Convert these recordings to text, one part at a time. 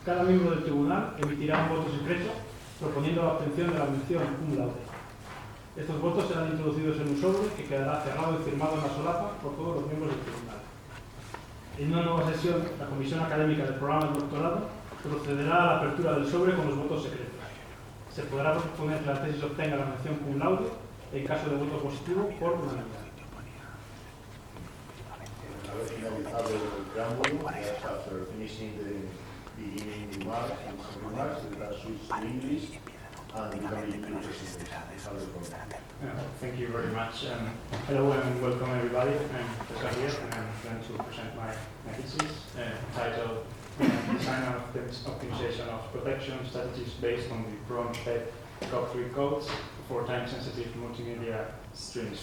Cada miembro del tribunal emitirá un voto secreto proponiendo la obtención de la mención cum laude. Estos votos serán introducidos en un sobre que quedará cerrado y firmado en la solapa por todos los miembros del tribunal. En una nueva sesión, la Comisión Académica del Programa de Doctorado procederá a la apertura del sobre con los votos secretos. Se podrá proponer que la tesis obtenga la mención cum laude en caso de voto positivo por unanimidad. Haber finalizado el preámbulo, after finishing the beginning remarks and some remarks, that switch to English and become into presentation. Thank you very much. Hello and welcome everybody. I'm César Díaz and I'm going to present my thesis titled Design and Optimization of Protection Strategies based on the Pro-Spec COP3 codes for time-sensitive multimedia streams.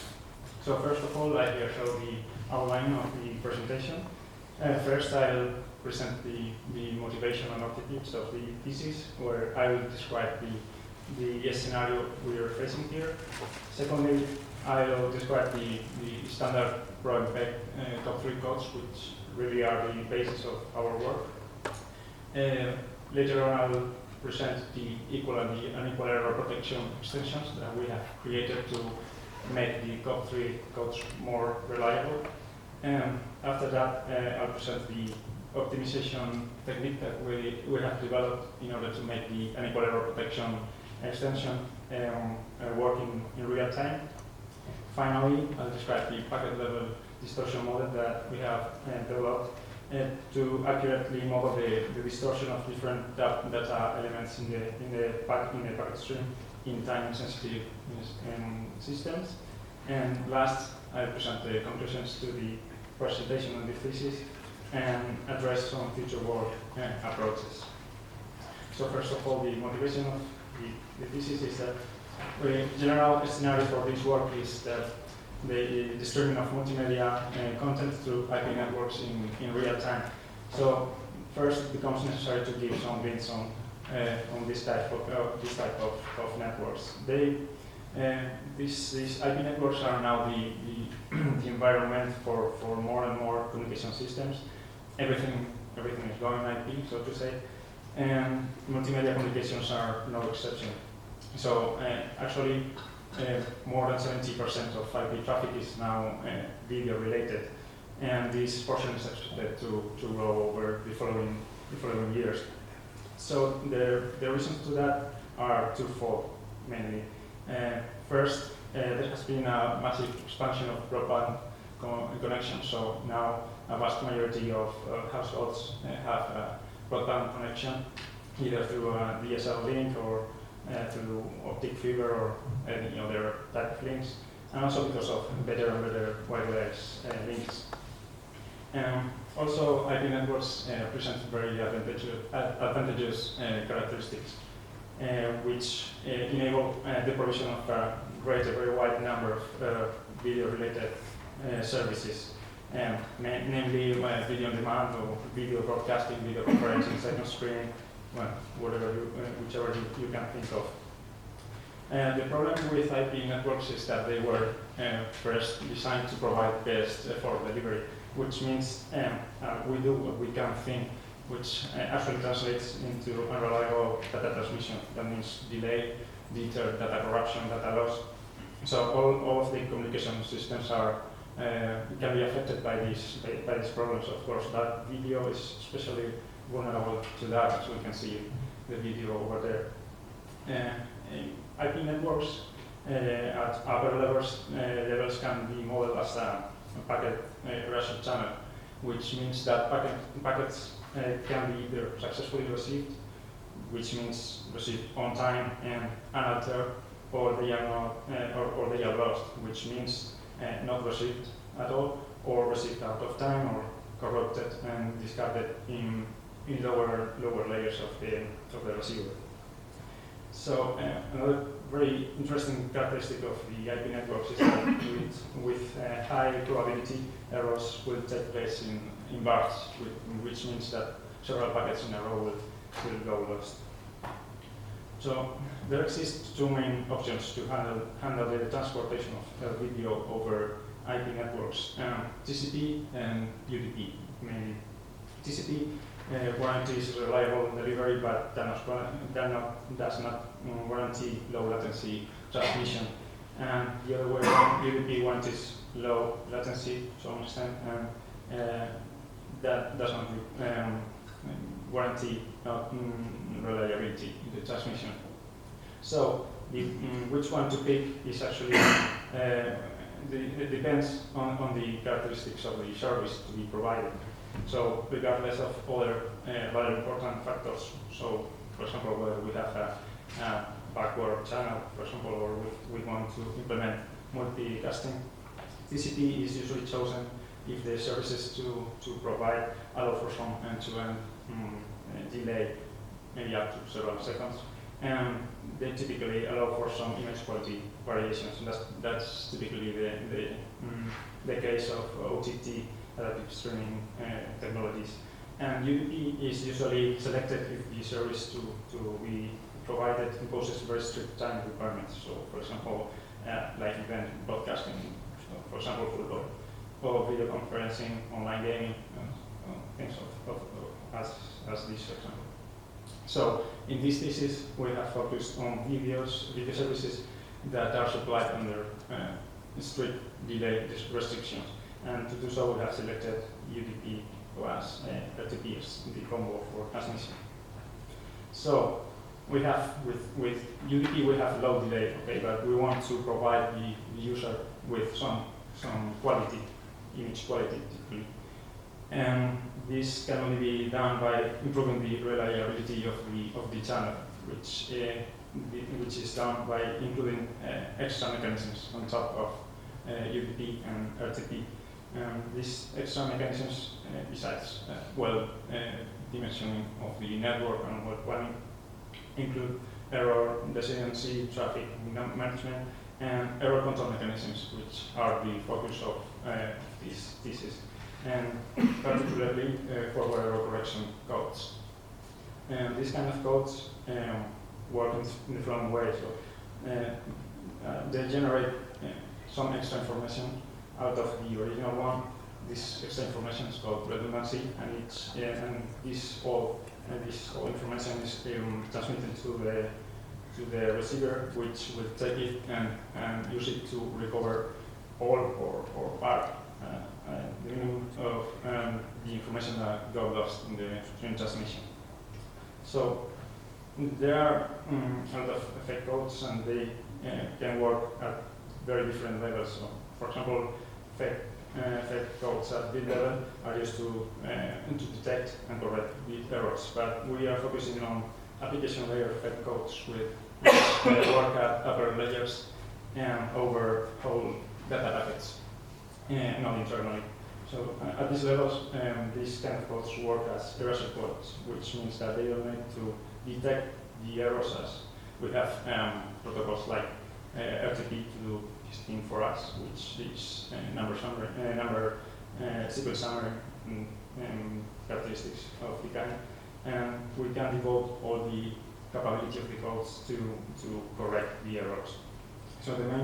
So first of all, I here show the outline of the presentation. First, I'll present the motivation and objectives of the thesis, where I will describe the scenario we are facing here. Secondly, I'll describe the standard Pro-Spec COP3 codes, which really are the basis of our work. Later on, I will present the equal and the unequal error protection extensions that we have created to make the COP3 codes more reliable. And after that, I'll present the optimization technique that we have developed in order to make the unequal error protection extension work in real time. Finally, I'll describe the packet level distortion model that we have developed to accurately model the distortion of different data elements in the packet stream in time-sensitive systems. And last, I'll present the conclusions to the presentation of the thesis and address some future work approaches. So first of all, the motivation of the thesis is that the general scenario for this work is that the streaming of multimedia content through IP networks in real time. So first, it becomes necessary to give some hints on this type of networks. These IP networks are now the environment for more and more communication systems. Everything is going IP, so to say, and multimedia communications are no exception. So actually, more than 70% of IP traffic is now video related, and this portion is expected to grow over the following years. So the reasons to that are twofold, mainly. First, there has been a massive expansion of broadband connections, so now a vast majority of households have a broadband connection, either through a DSL link or through optic fiber or any other type of links, and also because of better and better wireless links. Also, IP networks present very advantageous characteristics, which enable the provision of a very wide number of video-related services, namely video on demand or video broadcasting, video conferencing, second screen, well, whichever you can think of. The problem with IP networks is that they were first designed to provide best effort delivery, which means we do what we can think, which actually translates into unreliable data transmission. That means delay, deter, data corruption, data loss. So all of the communication systems are can be affected by these problems. Of course, that video is especially vulnerable to that, as we can see the video over there. IP networks at upper levels can be modeled as a packet ration channel, which means that packets can be either successfully received, which means received on time and unaltered, or they are not, or they are lost, which means not received at all, or received out of time, or corrupted and discarded in lower layers of the receiver. So another very interesting characteristic of the IP networks is that with high probability, errors will take place in bursts, which means that several packets in a row will go lost. So there exist two main options to handle the transportation of video over IP networks, TCP and UDP mainly. TCP guarantees reliable delivery, but does not guarantee low latency transmission. And the other way around, UDP guarantees low latency to some extent, and that does not guarantee reliability in the transmission. So which one to pick is actually it depends on the characteristics of the service to be provided. So regardless of other very important factors, so for example whether we have a backward channel, for example, or we want to implement multicasting, TCP is usually chosen if the services to provide allow for some end-to-end delay, maybe up to several seconds, and they typically allow for some image quality variations, and that's typically the case of OTT adaptive streaming technologies. And UDP is usually selected if the service to be provided imposes very strict time requirements. So, for example, like event broadcasting, so for example, football, or video conferencing, online gaming, things as this, for example. So, in this thesis, we have focused on video services that are supplied under strict delay restrictions. And to do so, we have selected UDP plus RTP as the combo for transmission. So, we have with UDP we have low delay, okay, but we want to provide the user with some quality, image quality typically. And this can only be done by improving the reliability of the channel, which is done by including extra mechanisms on top of UDP and RTP. These extra mechanisms, besides dimensioning of the network and well planning, include error resiliency, traffic management, and error control mechanisms, which are the focus of this thesis, and particularly forward error correction codes. And these kind of codes work in the following way. So they generate some extra information out of the original one. This extra information is called redundancy, and this all information is transmitted to the receiver, which will take it and use it to recover all or part the minimum of the information that got lost in the transmission. So there are a lot of effect codes, and they can work at very different levels. So, for example, effect codes at bit level are used to detect and correct bit errors, but we are focusing on application layer effect codes with work at upper layers and over whole data packets, not internally. So at these levels, these kind of codes work as erasure codes, which means that they don't need to detect the errors as we have protocols like RTP to do this thing for us, which is sequence summary characteristics of the kind, and we can devote all the capability of the codes to correct the errors. So the main